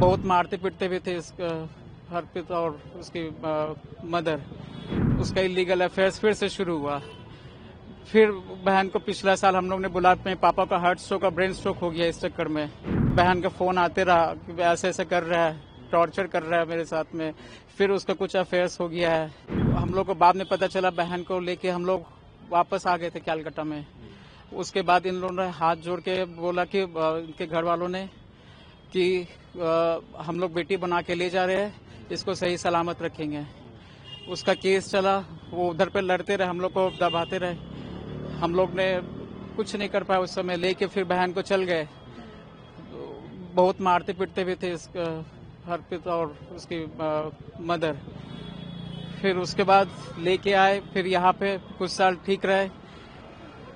बहुत मारते पीटते भी थे इसका हरप्रीत और उसकी मदर। उसका इलीगल अफेयर्स फिर से शुरू हुआ। फिर बहन को पिछला साल हम लोग ने बुला, अपने पापा का हार्ट स्ट्रोक और ब्रेन स्ट्रोक हो गया। इस चक्कर में बहन का फोन आते रहा कि ऐसे ऐसे कर रहा है, टॉर्चर कर रहा है मेरे साथ में। फिर उसका कुछ अफेयर्स हो गया है। हम लोग को बाद में पता चला, बहन को लेके हम लोग वापस आ गए थे कैलकाटा में। उसके बाद इन लोगों ने हाथ जोड़ के बोला कि इनके घर वालों ने कि हम लोग बेटी बना के ले जा रहे हैं, इसको सही सलामत रखेंगे। उसका केस चला, वो उधर पे लड़ते रहे, हम लोग को दबाते रहे। हम लोग ने कुछ नहीं कर पाया उस समय, लेके फिर बहन को चल गए। बहुत मारते पीटते भी थे इसका हरप्रीत और उसकी मदर। फिर उसके बाद लेके आए, फिर यहाँ पे कुछ साल ठीक रहे।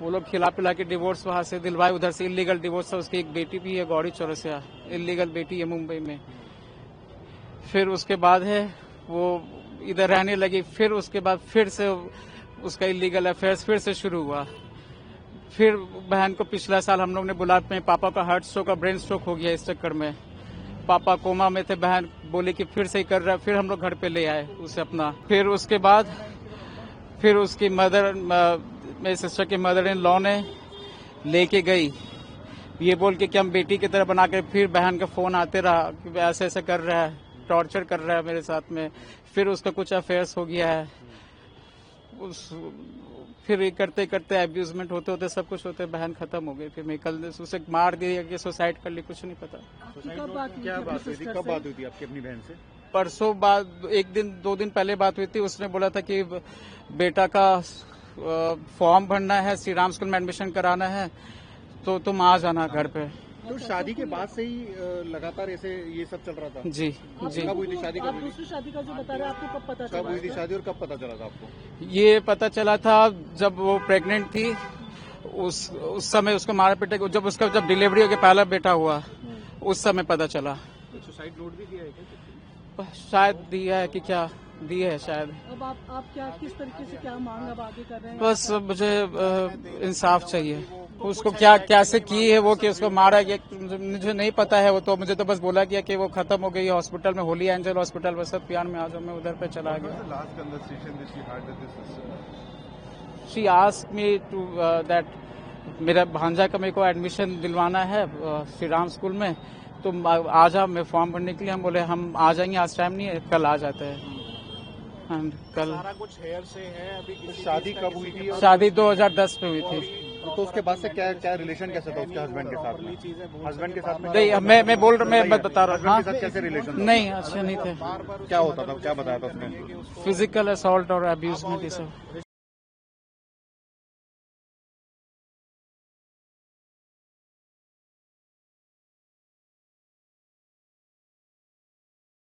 वो लोग खिला पिला के डिवोर्स वहां से दिलवाए, उधर से इलीगल डिवोर्स था। उसकी एक बेटी भी है, गौरी चौरसिया, इलीगल बेटी है मुंबई में। फिर उसके बाद है वो इधर रहने लगी। फिर उसके बाद फिर से उसका इलीगल अफेयर्स फिर से शुरू हुआ। फिर बहन को पिछला साल हम लोग ने बुला, अपने पापा का हार्ट स्ट्रोक और ब्रेन स्ट्रोक हो गया। इस चक्कर में पापा कोमा में थे, बहन बोली कि फिर से ही कर रहा है। फिर हम लोग घर पे ले आए उसे अपना। फिर उसके बाद फिर उसकी मदर, मेरे सिस्टर की मदर इन लॉ ने लेके गई, ये बोल के कि हम बेटी की तरह बना के। फिर बहन का फोन आते रहा कि ऐसे ऐसे कर रहा है, टॉर्चर कर रहा है मेरे साथ में। फिर उसका कुछ अफेयर्स हो गया है। फिर ये करते करते अब्यूजमेंट होते होते सब कुछ होते बहन खत्म हो गई। फिर मैं कल उसे मार दिया कि सुसाइड कर ली, कुछ नहीं पता। क्या बात हुई थी, कब बात हुई थी आपकी अपनी बहन से? परसों बाद, एक दिन 2 दिन पहले बात हुई थी। उसने बोला था कि बेटा का फॉर्म भरना है, श्री राम स्कूल में एडमिशन कराना है, तो तुम आ जाना घर पे। तो शादी के बाद से ही लगातार ऐसे ये सब चल रहा था? जी जी। कब हुई थी शादी? आप दूसरी शादी का जो बता रहे हैं, आपको कब पता चला? कब हुई थी शादी और कब पता चला था आपको? ये पता चला था जब वो प्रेग्नेंट थी। उस समय उसको मारा पीटे, जब डिलीवरी हो गया, पहला बेटा हुआ, उस समय पता चला। सुसाइड नोट भी दिया है क्या? शायद दिया है कि क्या दिया है शायद। अब आप क्या, किस तरीके से क्या मांग अब आगे कर रहे हैं? बस मुझे इंसाफ चाहिए। उसको क्या कैसे की है वो, कि उसको मारा गया, मुझे नहीं पता है। वो तो मुझे तो बस बोला गया कि वो खत्म हो गई हॉस्पिटल में, होली एंजल हॉस्पिटल बसत पियान में। आज मैं उधर पे चला गया। She asked me to that मेरा भांजा का मेरे को एडमिशन दिलवाना है श्री राम स्कूल में, तुम आ जाओ मैं फॉर्म भरने के लिए। हम बोले हम आ जाएंगे, आज टाइम नहीं है, कल आ जाते हैं। कल सारा कुछ हेयर से है। अभी शादी कब हुई थी? शादी 2010 में हुई थी। तो उसके बाद से क्या रिलेशन कैसे था उसके हस्बैंड के साथ में? हस्बैंड के साथ में नहीं, मैं बता रहा हूँ। हस्बैंड के साथ कैसे रिलेशन? नहीं, अच्छे नहीं थे। क्या होता था, क्या बताया था उसने? फिजिकल असॉल्ट और अब्यूजमेंट ये सब।